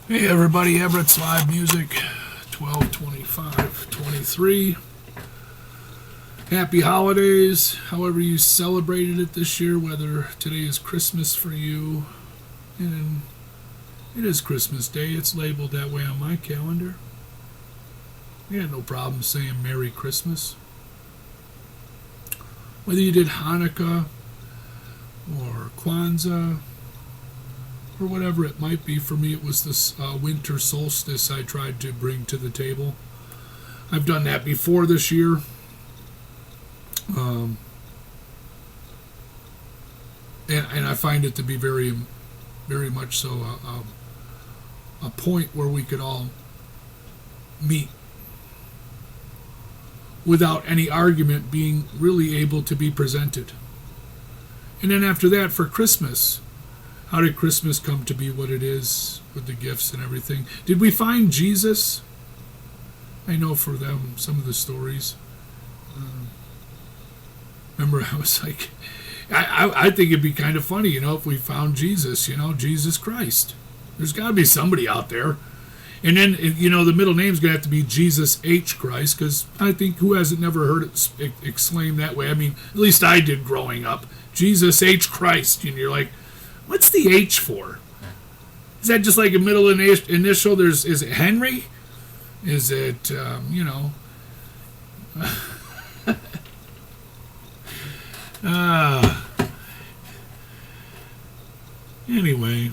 Hey everybody, Everett's Live Music, 12/25/23. Happy holidays, however you celebrated it this year, whether today is Christmas for you. And it is Christmas Day, it's labeled that way on my calendar. I had no problem saying Merry Christmas. Whether you did Hanukkah or Kwanzaa or whatever it might be, for me it was this winter solstice I tried to bring to the table. I've done that before this year. And I find it to be very, very much so a point where we could all meet without any argument being really able to be presented. And then after that, for Christmas, how did Christmas come to be what it is with the gifts and everything? Did we find Jesus? I know for them, some of the stories. Remember, I was like, I think it'd be kind of funny, if we found Jesus, Jesus Christ. There's got to be somebody out there. And then, the middle name's going to have to be Jesus H. Christ, because I think who hasn't never heard it exclaimed that way? I mean, at least I did growing up. Jesus H. Christ. And you're like, what's the H for? Is that just like a middle initial? Is it Henry? Is it, Anyway,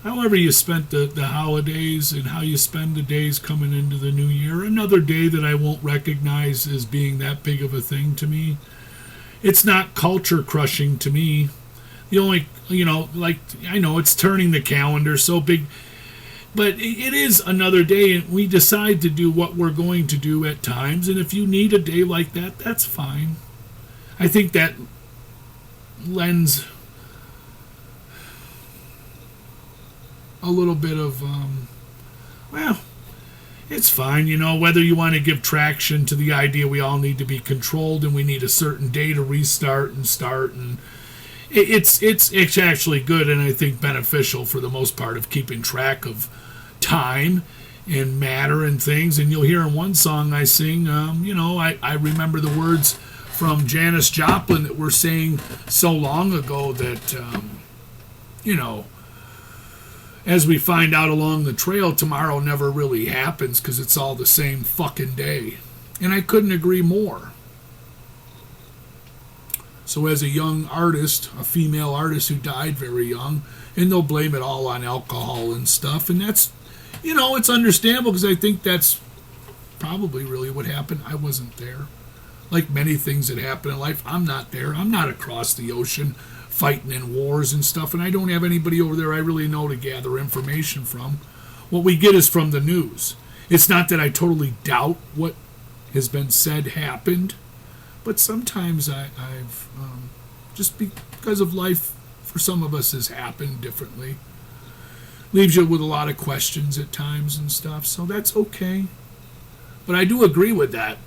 however you spent the holidays and how you spend the days coming into the new year, another day that I won't recognize as being that big of a thing to me. It's not culture crushing to me. The only, I know it's turning the calendar so big, but it is another day, and we decide to do what we're going to do at times, and if you need a day like that, that's fine. I think that lends a little bit of, it's fine, whether you want to give traction to the idea we all need to be controlled and we need a certain day to restart and start, and it's actually good and I think beneficial for the most part of keeping track of time and matter and things. And you'll hear in one song I sing, I remember the words from Janis Joplin that were saying so long ago that, as we find out along the trail, tomorrow never really happens because it's all the same fucking day. And I couldn't agree more. So as a young artist, a female artist who died very young, and they'll blame it all on alcohol and stuff, and that's, it's understandable because I think that's probably really what happened. I wasn't there. Like many things that happen in life, I'm not there. I'm not across the ocean fighting in wars and stuff, and I don't have anybody over there I really know to gather information from. What we get is from the news. It's not that I totally doubt what has been said happened, but sometimes I've just because of life for some of us has happened differently. Leaves you with a lot of questions at times and stuff, so that's okay. But I do agree with that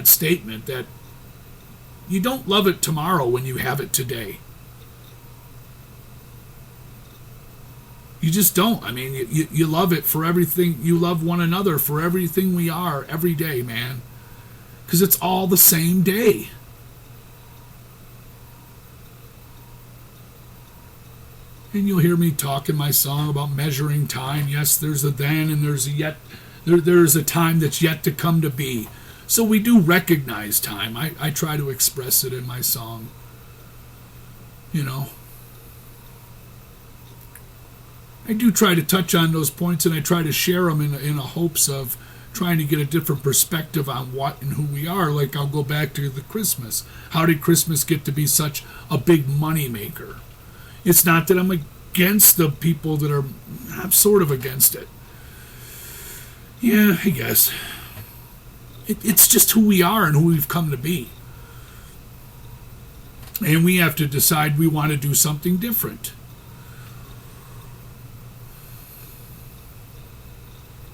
statement that you don't love it tomorrow when you have it today. You just don't. I mean, you love it for everything. You love one another for everything we are every day, man. Because it's all the same day. And you'll hear me talk in my song about measuring time. Yes, there's a then and there's a yet. There's a time that's yet to come to be. So we do recognize time. I try to express it in my song. I do try to touch on those points, and I try to share them in a hopes of trying to get a different perspective on what and who we are. Like I'll go back to the Christmas. How did Christmas get to be such a big money maker? It's not that I'm against the people that are, I'm sort of against it. Yeah, I guess. It's just who we are and who we've come to be. And we have to decide we want to do something different.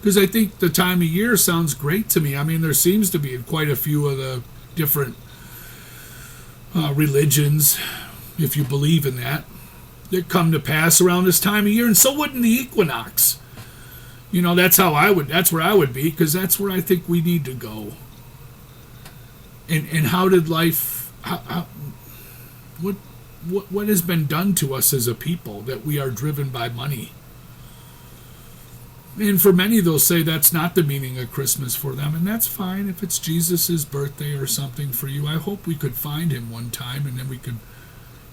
Because I think the time of year sounds great to me. I mean, there seems to be quite a few of the different religions, if you believe in that come to pass around this time of year. And so wouldn't the equinox. That's that's where I would be, because that's where I think we need to go. And how did life, what has been done to us as a people that we are driven by money? And for many, they'll say that's not the meaning of Christmas for them, and that's fine. If it's Jesus' birthday or something for you, I hope we could find him one time, and then we could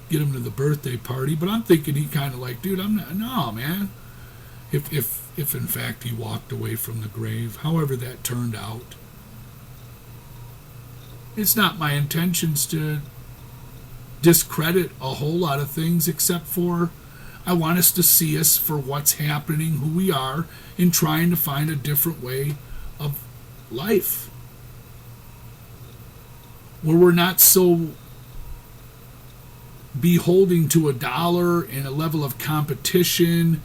get him to the birthday party. But I'm thinking he kind of like, dude, I'm not, no, man. If in fact he walked away from the grave, however that turned out. It's not my intentions to discredit a whole lot of things, except for I want us to see us for what's happening, who we are, and trying to find a different way of life, where we're not so beholding to a dollar and a level of competition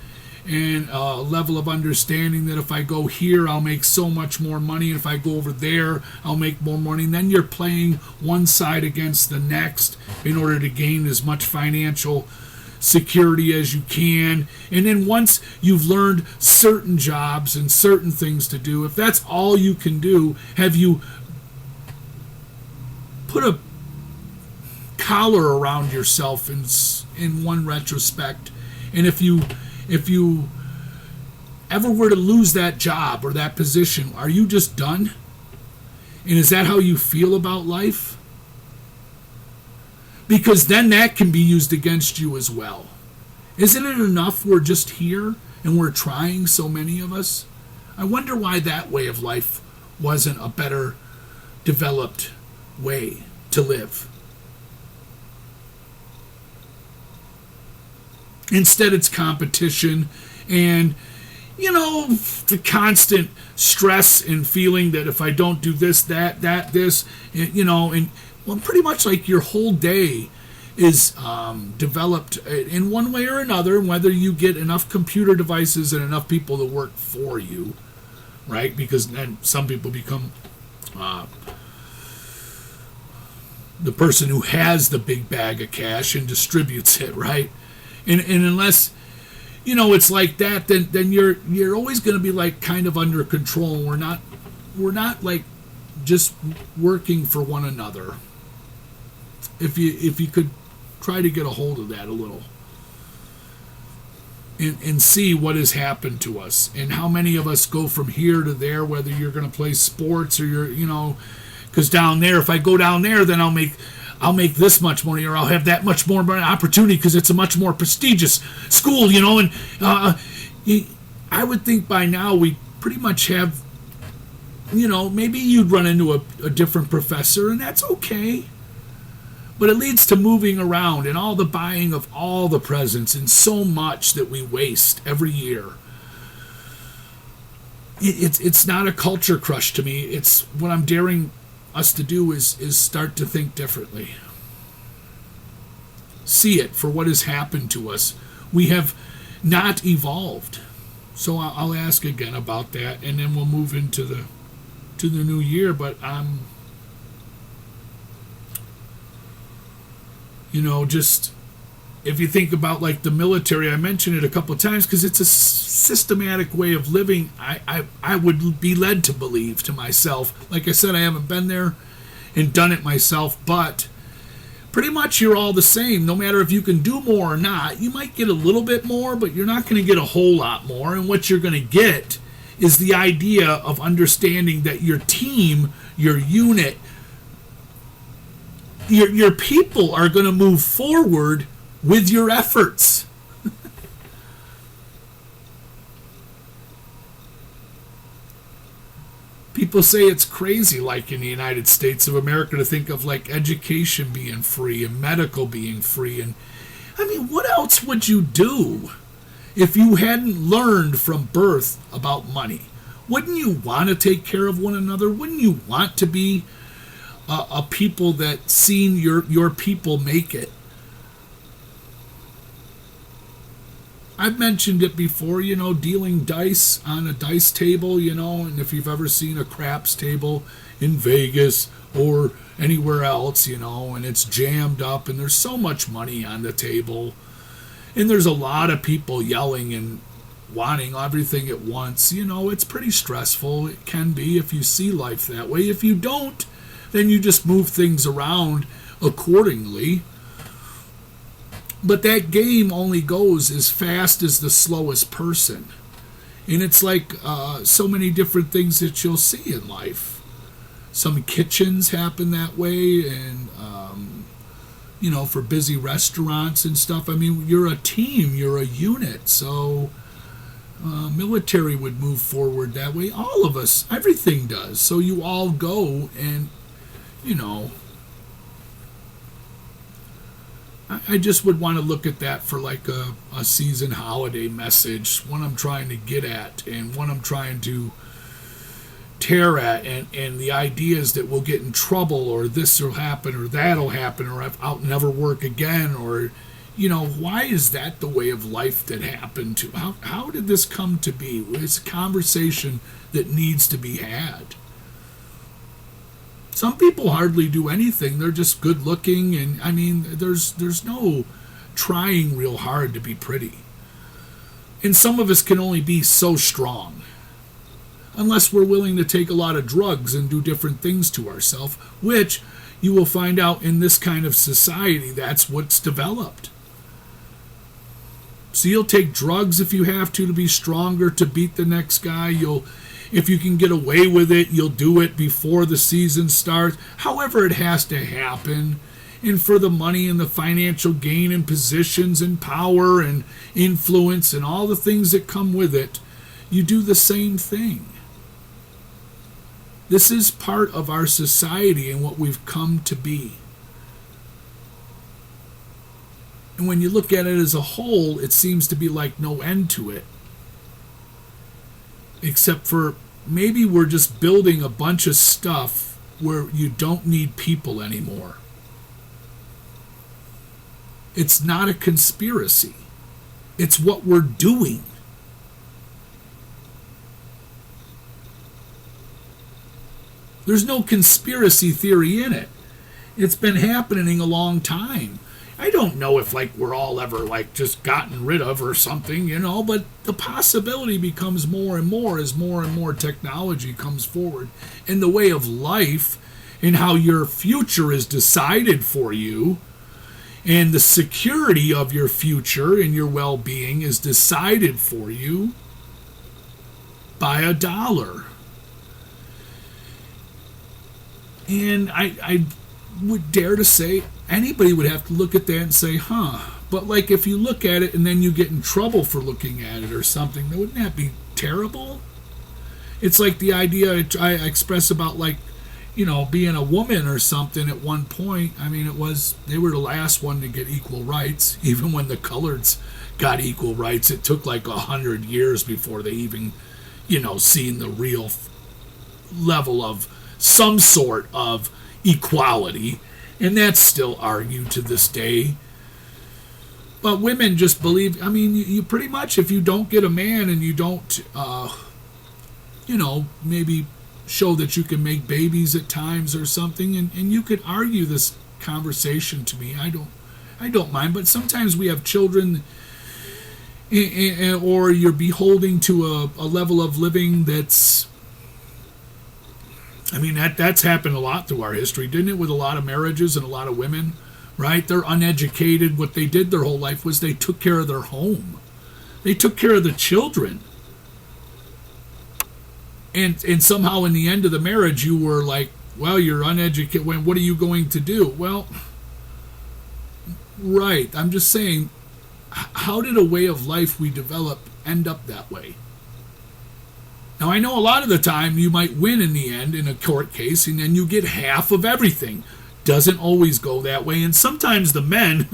and a level of understanding that if I go here, I'll make so much more money, and if I go over there, I'll make more money. And then you're playing one side against the next in order to gain as much financial security as you can. And then once you've learned certain jobs and certain things to do, if that's all you can do, have you put a collar around yourself in one retrospect? And if you ever were to lose that job or that position, are you just done? And is that how you feel about life? Because then that can be used against you as well. Isn't it enough we're just here and we're trying, so many of us? I wonder why that way of life wasn't a better developed way to live. Instead, it's competition and, the constant stress and feeling that if I don't do this, this, and pretty much like your whole day is developed in one way or another, whether you get enough computer devices and enough people to work for you, right? Because then some people become the person who has the big bag of cash and distributes it, right? And unless it's like that, then you're always going to be like kind of under control. We're not like just working for one another. If you could try to get a hold of that a little and see what has happened to us and how many of us go from here to there, whether you're going to play sports or because down there, if I go down there, then I'll make this much money, or I'll have that much more opportunity because it's a much more prestigious school, and I would think by now we pretty much have, maybe you'd run into a different professor, and that's okay. But it leads to moving around and all the buying of all the presents and so much that we waste every year. It's not a culture crush to me. It's what I'm daring us to do is start to think differently. See it for what has happened to us. We have not evolved. So I'll ask again about that, and then we'll move into the new year. But just if you think about like the military, I mentioned it a couple of times because it's a systematic way of living. I would be led to believe to myself. Like I said, I haven't been there and done it myself, but pretty much you're all the same. No matter if you can do more or not, you might get a little bit more, but you're not going to get a whole lot more. And what you're going to get is the idea of understanding that your team, your unit, your people are going to move forward with your efforts. People say it's crazy, like in the United States of America, to think of like education being free and medical being free. And I mean, what else would you do if you hadn't learned from birth about money? Wouldn't you want to take care of one another? Wouldn't you want to be a people that seen your people make it? I've mentioned it before, dealing dice on a dice table, and if you've ever seen a craps table in Vegas or anywhere else, and it's jammed up and there's so much money on the table and there's a lot of people yelling and wanting everything at once, it's pretty stressful. It can be if you see life that way. If you don't, then you just move things around accordingly. But that game only goes as fast as the slowest person. And it's like so many different things that you'll see in life. Some kitchens happen that way, and for busy restaurants and stuff. I mean, you're a team, you're a unit. So military would move forward that way. All of us, everything does. So you all go, and I just would want to look at that for like a season holiday message, what I'm trying to get at and what I'm trying to tear at, and the ideas that we'll get in trouble, or this will happen, or that'll happen, or I'll never work again, or why is that the way of life that happened to? How did this come to be? It's a conversation that needs to be had. Some people hardly do anything. They're just good looking, and I mean, there's no trying real hard to be pretty. And some of us can only be so strong, unless we're willing to take a lot of drugs and do different things to ourselves, which you will find out in this kind of society, that's what's developed. So you'll take drugs if you have to be stronger, to beat the next guy. If you can get away with it, you'll do it before the season starts. However, it has to happen. And for the money and the financial gain and positions and power and influence and all the things that come with it, you do the same thing. This is part of our society and what we've come to be. And when you look at it as a whole, it seems to be like no end to it. Except for maybe we're just building a bunch of stuff where you don't need people anymore. It's not a conspiracy. It's what we're doing. There's no conspiracy theory in it. It's been happening a long time. I don't know if we're all ever just gotten rid of or something, but the possibility becomes more and more as more and more technology comes forward. And the way of life and how your future is decided for you, and the security of your future and your well-being is decided for you by a dollar. And I would dare to say anybody would have to look at that and say, but if you look at it and then you get in trouble for looking at it or something, wouldn't that be terrible? It's like the idea I express about being a woman or something at one point. I mean, they were the last one to get equal rights. Even when the coloreds got equal rights, it took 100 years before they even, seen the real level of some sort of equality, and that's still argued to this day. But women just believe, you pretty much, if you don't get a man and you don't maybe show that you can make babies at times or something, and you could argue this conversation to me, I don't mind. But sometimes we have children, or you're beholding to a level of living that's, that's happened a lot through our history, didn't it? With a lot of marriages and a lot of women, right? They're uneducated. What they did their whole life was they took care of their home. They took care of the children. And somehow in the end of the marriage, you were you're uneducated. What are you going to do? Well, right. I'm just saying, how did a way of life we developed end up that way? Now, I know a lot of the time you might win in the end in a court case, and then you get half of everything. Doesn't always go that way. And sometimes the men,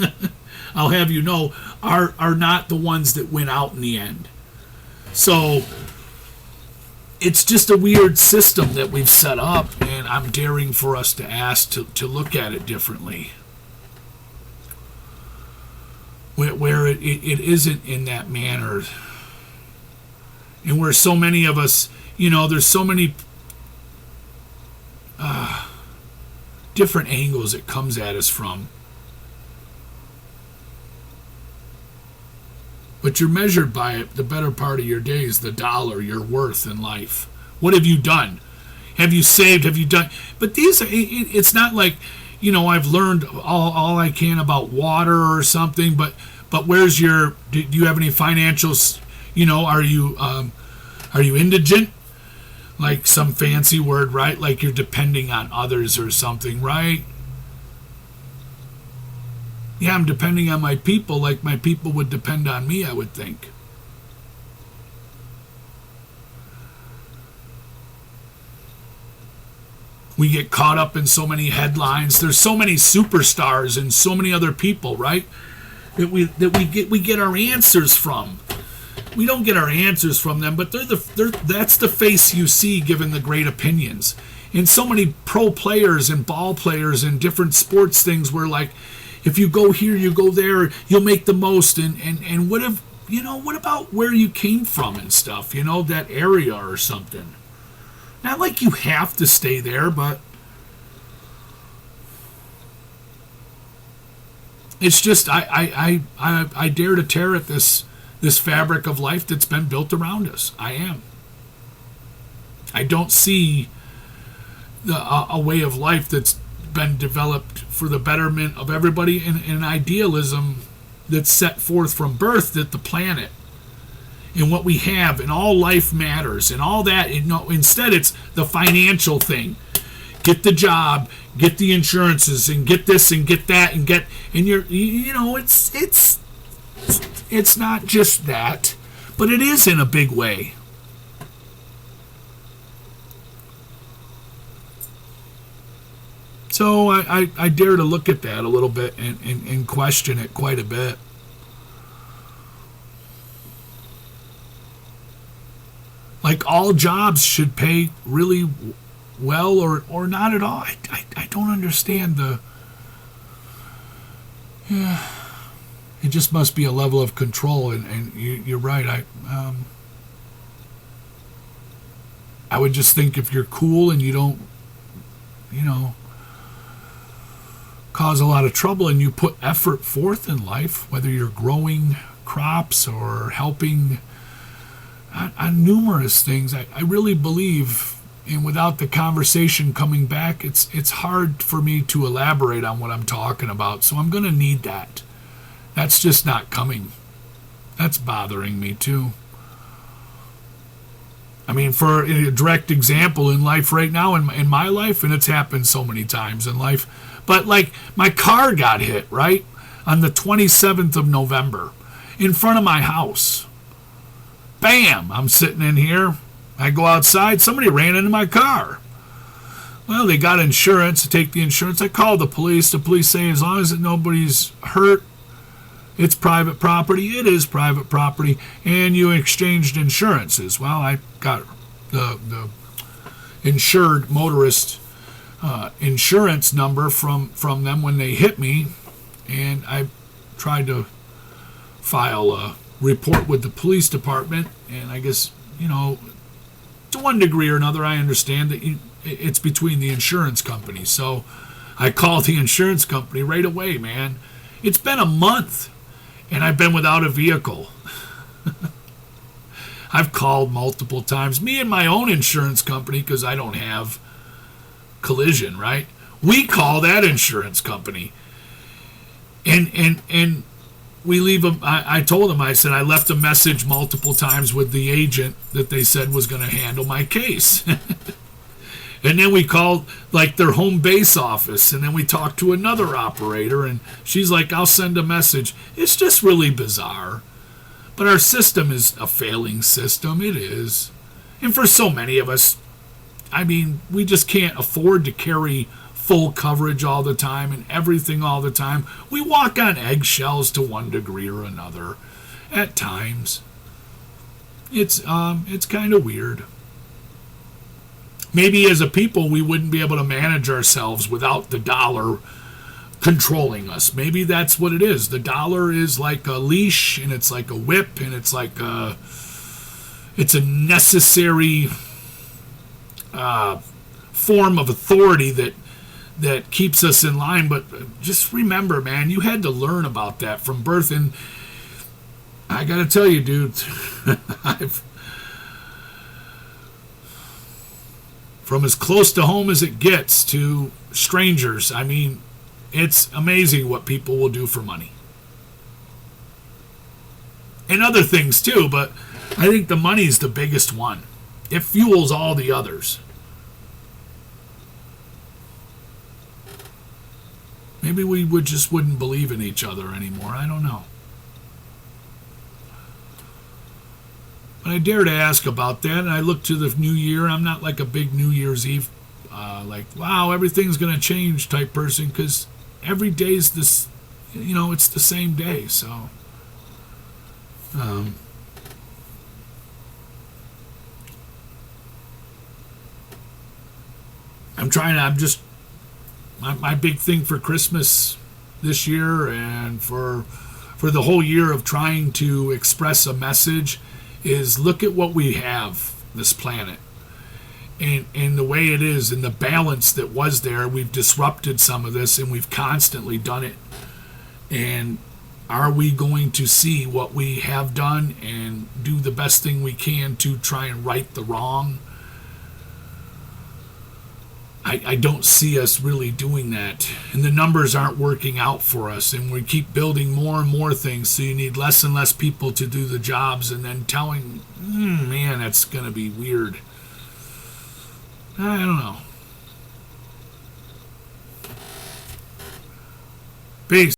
I'll have you know, are not the ones that win out in the end. So it's just a weird system that we've set up, and I'm daring for us to ask to look at it differently. Where it isn't in that manner. And where so many of us, there's so many different angles it comes at us from. But you're measured by it the better part of your days, the dollar, your worth in life. What have you done? Have you saved? Have you done? But it's not like, I've learned all I can about water or something, but where's do you have any financials? Are you indigent? Like some fancy word, right? Like you're depending on others or something, right? Yeah, I'm depending on my people like my people would depend on me, I would think. We get caught up in so many headlines. There's so many superstars and so many other people, right? That we get our answers from. We don't get our answers from them, but that's the face you see given the great opinions. And so many pro players and ball players and different sports things where, like, if you go here, you go there, you'll make the most. And what about where you came from and stuff, that area or something? Not like you have to stay there, but it's just I dare to tear at this fabric of life that's been built around us. I am. I don't see a way of life that's been developed for the betterment of everybody in an idealism that's set forth from birth that the planet and what we have and all life matters and all that. Instead, it's the financial thing. Get the job, get the insurances, and get this and get that and it's not just that, but it is in a big way. So I dare to look at that a little bit and question it quite a bit. Like all jobs should pay really well or not at all. I don't understand it just must be a level of control, and you're right. I would just think if you're cool and you don't, cause a lot of trouble and you put effort forth in life, whether you're growing crops or helping on numerous things, I really believe, and without the conversation coming back, it's hard for me to elaborate on what I'm talking about. So I'm going to need that. That's just not coming. That's bothering me too. I mean, for a direct example in life right now, in my life, and it's happened so many times in life, but like my car got hit, right? On the 27th of November in front of my house. Bam! I'm sitting in here. I go outside. Somebody ran into my car. Well, they got insurance to take the insurance. I called the police. The police say as long as nobody's hurt, it's private property. It is private property. And you exchanged insurances. Well, I got the insured motorist insurance number from them when they hit me. And I tried to file a report with the police department. And I guess, to one degree or another, I understand that it's between the insurance companies. So I called the insurance company right away, man. It's been a month. And I've been without a vehicle. I've called multiple times. Me and my own insurance company, because I don't have collision, right? We call that insurance company. And we leave them. I told them, I said, I left a message multiple times with the agent that they said was going to handle my case. And then we called like their home base office, and then we talked to another operator, and she's like, I'll send a message. It's just really bizarre. But our system is a failing system. It is. And for so many of us, I mean, we just can't afford to carry full coverage all the time and everything all the time. We walk on eggshells to one degree or another at times. It's kind of weird. Maybe as a people, we wouldn't be able to manage ourselves without the dollar controlling us. Maybe that's what it is. The dollar is like a leash, and it's like a whip, and it's like it's a necessary form of authority that keeps us in line. But just remember, man, you had to learn about that from birth. And I got to tell you, dude, I've, from as close to home as it gets to strangers, I mean, it's amazing what people will do for money. And other things too, but I think the money's the biggest one. It fuels all the others. Maybe we wouldn't believe in each other anymore. I don't know. But I dare to ask about that, and I look to the new year. I'm not like a big New Year's Eve, like, wow, everything's going to change type person, because every day's this, it's the same day. So, I'm just, my big thing for Christmas this year and for the whole year of trying to express a message is look at what we have, this planet, and the way it is, and the balance that was there. We've disrupted some of this, and we've constantly done it. And are we going to see what we have done and do the best thing we can to try and right the wrong? I don't see us really doing that, and the numbers aren't working out for us, and we keep building more and more things, so you need less and less people to do the jobs, and then telling, man, that's going to be weird. I don't know. Peace.